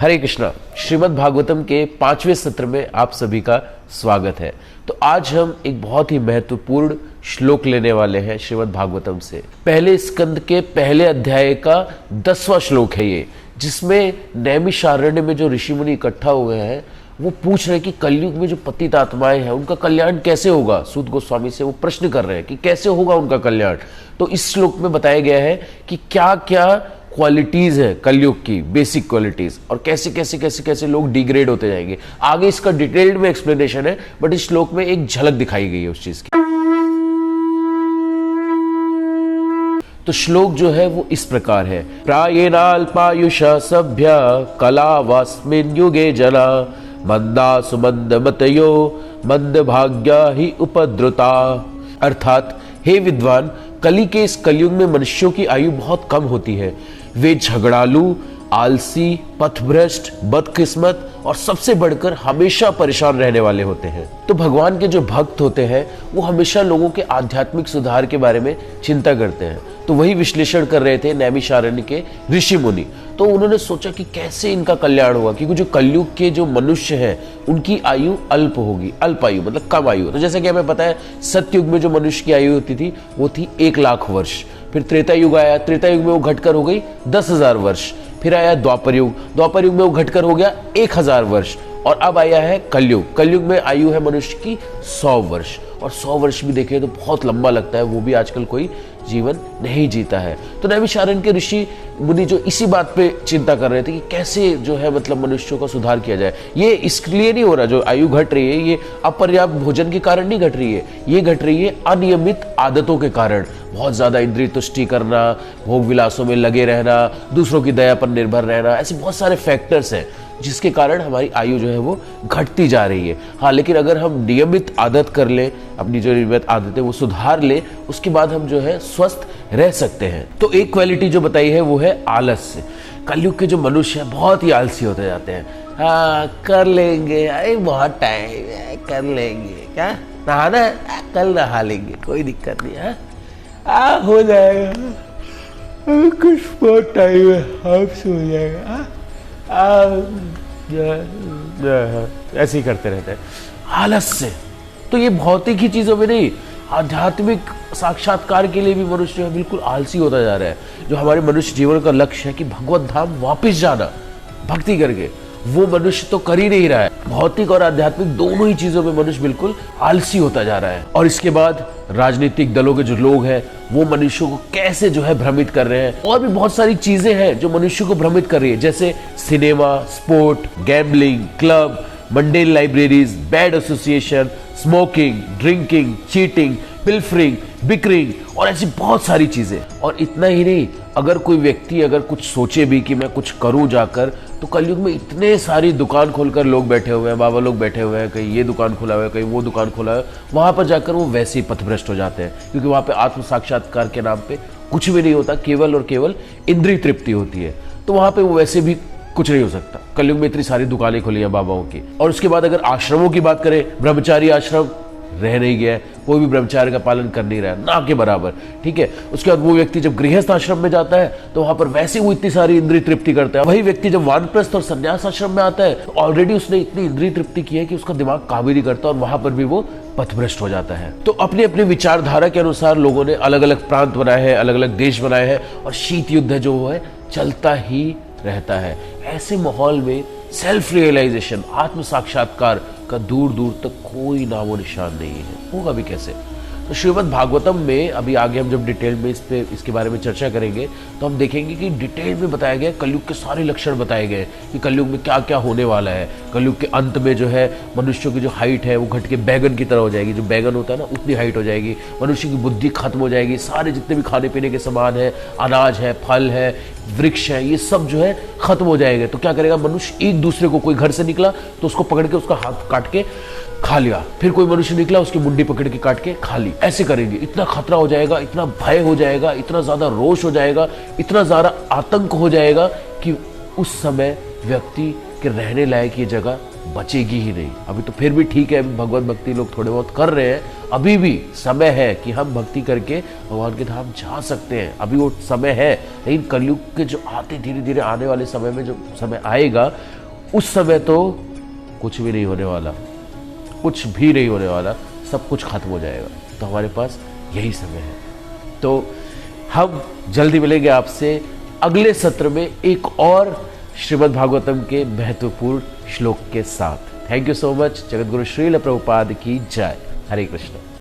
हरे कृष्णा। श्रीमद् भागवतम के 5वें सत्र में आप सभी का स्वागत है। तो आज हम एक बहुत ही महत्वपूर्ण श्लोक लेने वाले हैं श्रीमद् भागवतम से। पहले स्कंद के पहले अध्याय का 10वां श्लोक है ये, जिसमें नैमिषारण्य में जो ऋषि मुनि इकट्ठा हुए हैं वो पूछ रहे हैं कि कलयुग में जो पतित आत्माएं हैं उनका कल्याण कैसे होगा। सूत गोस्वामी से वो प्रश्न कर रहे हैं कि कैसे होगा उनका कल्याण। तो इस श्लोक में बताया गया है कि क्या क्या क्वालिटीज है कलयुग की, बेसिक क्वालिटीज, और कैसे कैसे कैसे कैसे लोग डिग्रेड होते जाएंगे। आगे इसका डिटेल्ड में एक्सप्लेनेशन है, बट इस श्लोक में एक झलक दिखाई गई है उस चीज की। तो श्लोक जो है वो इस प्रकार है। प्रायेणाल्पायुषा सभ्य कलावास्मिन् युगे जना मंदा सुमंद मतयो मंद भाग्या ही उपद्रुता। अर्थात हे विद्वान, कली के इस कलयुग में मनुष्यों की आयु बहुत कम होती है। वे झगड़ालू, आलसी, पथभ्रष्ट, बदकिस्मत और सबसे बढ़कर हमेशा परेशान रहने वाले होते हैं। तो भगवान के जो भक्त होते हैं वो हमेशा लोगों के आध्यात्मिक सुधार के बारे में चिंता करते हैं। तो वही विश्लेषण कर रहे थे नैमिषारण्य के ऋषि मुनि। तो उन्होंने सोचा कि कैसे इनका कल्याण होगा, क्योंकि जो कलयुग के जो मनुष्य हैं उनकी आयु अल्प होगी। अल्प आयु मतलब कम आयु। तो जैसे कि हमें पता है सतयुग में जो मनुष्य की आयु होती थी वो थी 1,00,000 वर्ष। फिर त्रेता युग आया, त्रेता युग में वो घटकर हो गई 10,000 वर्ष। फिर आया द्वापर युग, द्वापर युग में वो घटकर हो गया 1,000 वर्ष। और अब आया है कलयुग। कलयुग में आयु है मनुष्य की 100 वर्ष। और 100 वर्ष भी देखें तो बहुत लंबा लगता है, वो भी आजकल कोई जीवन नहीं जीता है। तो नैमिषारण्य के ऋषि मुनि जो इसी बात पे चिंता कर रहे थे कि कैसे जो है मतलब मनुष्यों का सुधार किया जाए। ये इसलिए नहीं हो रहा, जो आयु घट रही है ये अपर्याप्त भोजन के कारण नहीं घट रही है, ये घट रही है अनियमित आदतों के कारण। बहुत ज्यादा इंद्रिय तुष्टि करना, भोग विलासों में लगे रहना, दूसरों की दया पर निर्भर रहना, ऐसे बहुत सारे फैक्टर्स हैं जिसके कारण हमारी आयु जो है वो घटती जा रही है। हाँ, लेकिन अगर हम नियमित आदत कर लें, अपनी जो नियमित आदतें वो सुधार ले, उसके बाद हम जो है स्वस्थ रह सकते हैं। तो एक क्वालिटी जो बताई है वो है आलस्य। कलयुग के जो मनुष्य है बहुत ही आलसी होते जाते हैं। हाँ, कर लेंगे, अरे बहुत टाइम है, कर लेंगे, क्या नहाना है, कल नहा लेंगे, कोई दिक्कत नहीं है, हो जाएगा, कुछ बहुत टाइम है, अब सो जाएगा, ऐसे ही करते रहते हैं आलस्य। तो ये भौतिक ही चीजों में नहीं, आध्यात्मिक साक्षात्कार के लिए भी मनुष्य बिल्कुल आलसी होता जा रहा है। जो हमारे मनुष्य जीवन का लक्ष्य है कि भगवत धाम वापस जाना भक्ति करके, वो मनुष्य तो कर ही नहीं रहा है। भौतिक और आध्यात्मिक दोनों ही चीजों में मनुष्य बिल्कुल आलसी होता जा रहा है। और इसके बाद राजनीतिक दलों के जो लोग हैं वो मनुष्यों को कैसे जो है भ्रमित कर रहे हैं। और भी बहुत सारी चीजें हैं जो मनुष्य को भ्रमित कर रही है, जैसे cinema, sport, gambling, club, mundane libraries, bad association, smoking, drinking, cheating, pilfering, bickering और ऐसी बहुत सारी चीजें। और इतना ही नहीं, अगर कोई व्यक्ति अगर कुछ सोचे भी कि मैं कुछ करूं जाकर, तो कलयुग में इतने सारी दुकान खोलकर लोग बैठे हुए हैं, बाबा लोग बैठे हुए हैं, कहीं ये दुकान खुला हुआ है, कहीं वो दुकान खुला है, वहां पर जाकर वो वैसे ही पथभ्रष्ट हो जाते हैं। क्योंकि वहां पे आत्म साक्षात्कार के नाम पे कुछ भी नहीं होता, केवल और केवल इंद्रिय तृप्ति होती है। तो वहां पे वो वैसे भी कुछ नहीं हो सकता। कलयुग में इतनी सारी दुकानें खुली हैं बाबाओं की। और उसके बाद अगर आश्रमों की बात करें, ब्रह्मचारी आश्रम रह नहीं गया है, कोई भी ब्रह्मचार्य का पालन कर नहीं रहा है, ना के बराबर। ठीक है, उसके बाद वो व्यक्ति जब गृहस्थ आश्रम में जाता है तो वहां पर वैसे वो इतनी सारी इंद्रिय तृप्ति करता है। वही व्यक्ति जब वानप्रस्थ और संन्यास आश्रम में आता है तो ऑलरेडी उसने इतनी इंद्रिय तृप्ति की है कि उसका दिमाग काम ही नहीं करता और वहां पर भी वो पथभ्रष्ट हो जाता है। तो अपनी अपनी विचारधारा के अनुसार लोगों ने अलग अलग प्रांत बनाए हैं, अलग अलग देश बनाए हैं, और शीत युद्ध है जो है चलता ही रहता है। ऐसे माहौल में सेल्फ रियलाइजेशन, आत्म साक्षात्कार का दूर दूर तक कोई नामो निशान नहीं है। होगा भी कैसे? तो श्रीमद् भागवतम में अभी आगे हम जब डिटेल में इसके बारे में चर्चा करेंगे तो हम देखेंगे कि डिटेल में बताया गया, कलयुग के सारे लक्षण बताए गए कि कलयुग में क्या क्या होने वाला है। कलयुग के अंत में जो है मनुष्यों की जो हाइट है वो घट के बैगन की तरह हो जाएगी। जो बैगन होता है ना, उतनी हाइट हो जाएगी। मनुष्य की बुद्धि खत्म हो जाएगी। सारे जितने भी खाने पीने के सामान है, अनाज है, फल है, वृक्ष है, ये सब जो है खत्म हो जाएंगे। तो क्या करेगा मनुष्य? एक दूसरे को, कोई घर से निकला तो उसको पकड़ के उसका हाथ काट के खा लिया, फिर कोई मनुष्य निकला उसकी मुंडी पकड़ के काट के खा ली। ऐसे करेंगे। इतना खतरा हो जाएगा, इतना भय हो जाएगा, इतना ज्यादा रोष हो जाएगा, इतना ज्यादा आतंक हो जाएगा कि उस समय व्यक्ति के रहने लायक ये जगह बचेगी ही नहीं। अभी तो फिर भी ठीक है, भगवत भक्ति लोग थोड़े बहुत कर रहे हैं, अभी भी समय है कि हम भक्ति करके भगवान के धाम जा सकते हैं, अभी वो समय है। लेकिन कलयुग के जो आते धीरे धीरे आने वाले समय में जो समय आएगा, उस समय तो कुछ भी नहीं होने वाला, कुछ भी नहीं होने वाला, सब कुछ खत्म हो जाएगा। तो हमारे पास यही समय है। तो हम जल्दी मिलेंगे आपसे अगले सत्र में एक और श्रीमद् भागवतम के महत्वपूर्ण श्लोक के साथ। Thank you so much. Jagat Guru Srila Prabhupada की जय। हरे कृष्ण।